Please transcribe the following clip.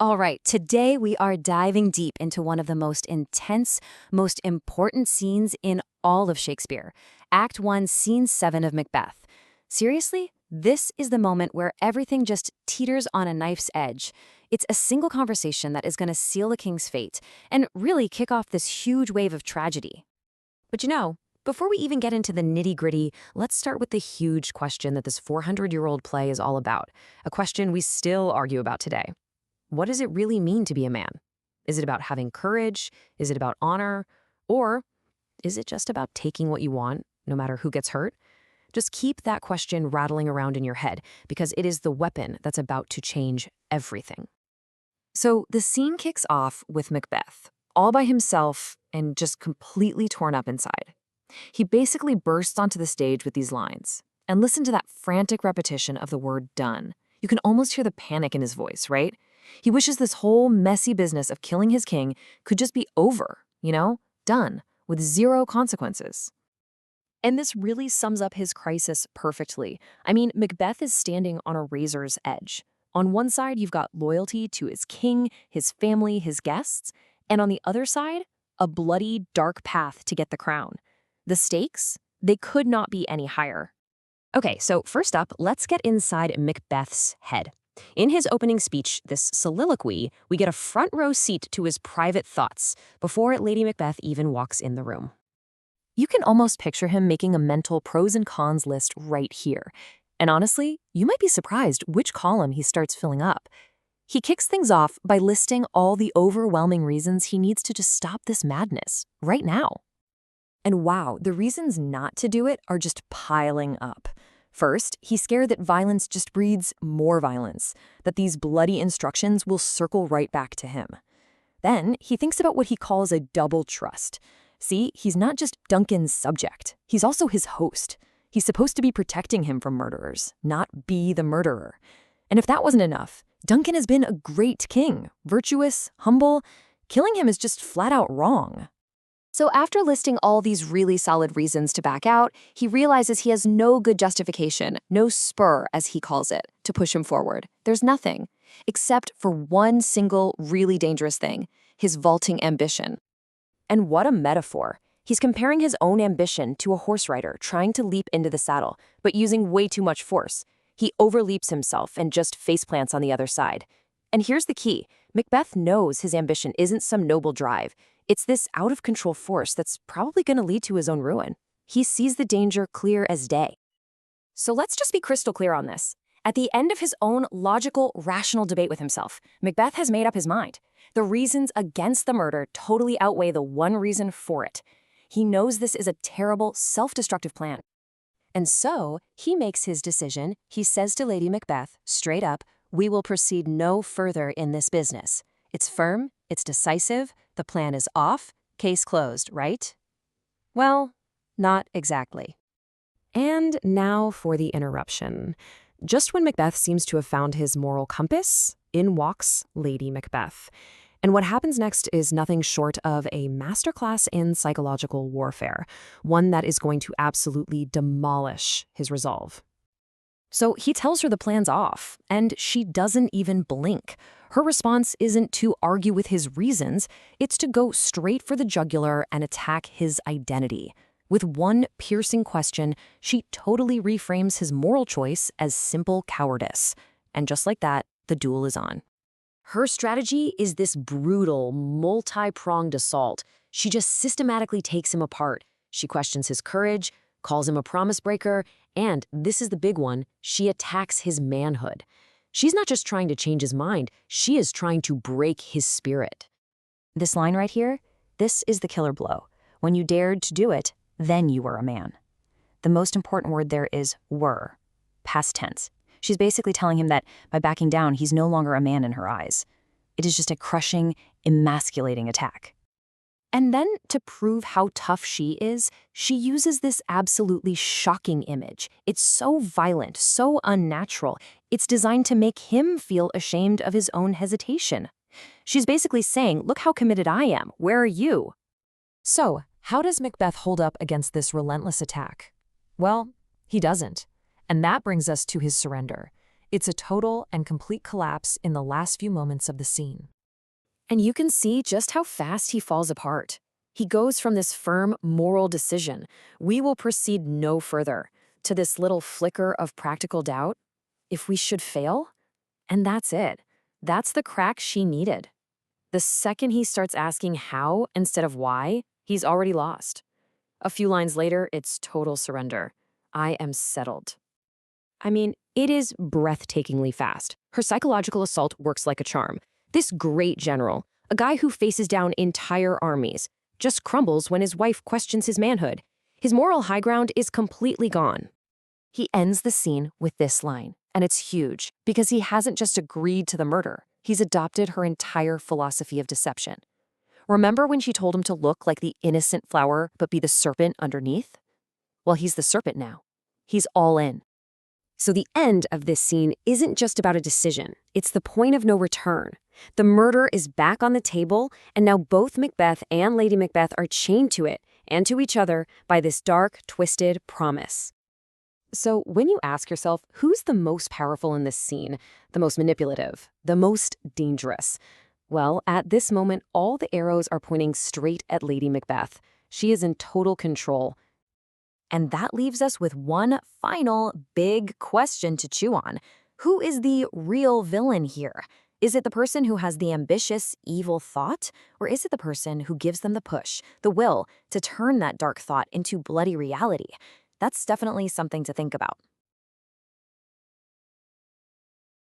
All right, today we are diving deep into one of the most intense, most important scenes in all of Shakespeare. Act 1, Scene 7 of Macbeth. Seriously? This is the moment where everything just teeters on a knife's edge. It's a single conversation that is going to seal the king's fate and really kick off this huge wave of tragedy. But before we even get into the nitty-gritty, let's start with the huge question that this 400-year-old play is all about, a question we still argue about today. What does it really mean to be a man? Is it about having courage? Is it about honor? Or is it just about taking what you want, no matter who gets hurt? Just keep that question rattling around in your head, because it is the weapon that's about to change everything. So the scene kicks off with Macbeth, all by himself and just completely torn up inside. He basically bursts onto the stage with these lines. And listen to that frantic repetition of the word done. You can almost hear the panic in his voice, right? He wishes this whole messy business of killing his king could just be over, done, with zero consequences. And this really sums up his crisis perfectly. I mean, Macbeth is standing on a razor's edge. On one side, you've got loyalty to his king, his family, his guests, and on the other side, a bloody, dark path to get the crown. The stakes? They could not be any higher. Okay, so first up, let's get inside Macbeth's head. In his opening speech, this soliloquy, we get a front row seat to his private thoughts before Lady Macbeth even walks in the room. You can almost picture him making a mental pros and cons list right here. And honestly, you might be surprised which column he starts filling up. He kicks things off by listing all the overwhelming reasons he needs to just stop this madness right now. And wow, the reasons not to do it are just piling up. First, he's scared that violence just breeds more violence, that these bloody instructions will circle right back to him. Then, he thinks about what he calls a double trust. See, he's not just Duncan's subject, he's also his host. He's supposed to be protecting him from murderers, not be the murderer. And if that wasn't enough, Duncan has been a great king, virtuous, humble. Killing him is just flat out wrong. So after listing all these really solid reasons to back out, he realizes he has no good justification, no spur, as he calls it, to push him forward. There's nothing, except for one single really dangerous thing, his vaulting ambition. And what a metaphor. He's comparing his own ambition to a horse rider trying to leap into the saddle, but using way too much force. He overleaps himself and just faceplants on the other side. And here's the key. Macbeth knows his ambition isn't some noble drive. It's this out-of-control force that's probably going to lead to his own ruin. He sees the danger clear as day. So let's just be crystal clear on this. At the end of his own logical, rational debate with himself, Macbeth has made up his mind. The reasons against the murder totally outweigh the one reason for it. He knows this is a terrible, self-destructive plan. And so, he makes his decision. He says to Lady Macbeth, straight up, "We will proceed no further in this business. It's firm, it's decisive, the plan is off, case closed, right?" Well, not exactly. And now for the interruption. Just when Macbeth seems to have found his moral compass, in walks Lady Macbeth. And what happens next is nothing short of a masterclass in psychological warfare, one that is going to absolutely demolish his resolve. So he tells her the plan's off, and she doesn't even blink. Her response isn't to argue with his reasons, it's to go straight for the jugular and attack his identity. With one piercing question, she totally reframes his moral choice as simple cowardice. And just like that, the duel is on. Her strategy is this brutal, multi-pronged assault. She just systematically takes him apart. She questions his courage, calls him a promise breaker, and, this is the big one, she attacks his manhood. She's not just trying to change his mind, she is trying to break his spirit. This line right here, this is the killer blow. When you dared to do it, then you were a man. The most important word there is were, past tense. She's basically telling him that by backing down, he's no longer a man in her eyes. It is just a crushing, emasculating attack. And then, to prove how tough she is, she uses this absolutely shocking image. It's so violent, so unnatural. It's designed to make him feel ashamed of his own hesitation. She's basically saying, look how committed I am. Where are you? So, how does Macbeth hold up against this relentless attack? Well, he doesn't. And that brings us to his surrender. It's a total and complete collapse in the last few moments of the scene. And you can see just how fast he falls apart. He goes from this firm moral decision, we will proceed no further, to this little flicker of practical doubt, if we should fail? And that's it. That's the crack she needed. The second he starts asking how instead of why, he's already lost. A few lines later, it's total surrender. I am settled. I mean, it is breathtakingly fast. Her psychological assault works like a charm. This great general, a guy who faces down entire armies, just crumbles when his wife questions his manhood. His moral high ground is completely gone. He ends the scene with this line, and it's huge because he hasn't just agreed to the murder, he's adopted her entire philosophy of deception. Remember when she told him to look like the innocent flower but be the serpent underneath? Well, he's the serpent now. He's all in. So the end of this scene isn't just about a decision. It's the point of no return. The murder is back on the table, and now both Macbeth and Lady Macbeth are chained to it and to each other by this dark, twisted promise. So when you ask yourself, who's the most powerful in this scene, the most manipulative, the most dangerous? Well, at this moment, all the arrows are pointing straight at Lady Macbeth. She is in total control. And that leaves us with one final big question to chew on. Who is the real villain here? Is it the person who has the ambitious, evil thought? Or is it the person who gives them the push, the will, to turn that dark thought into bloody reality? That's definitely something to think about.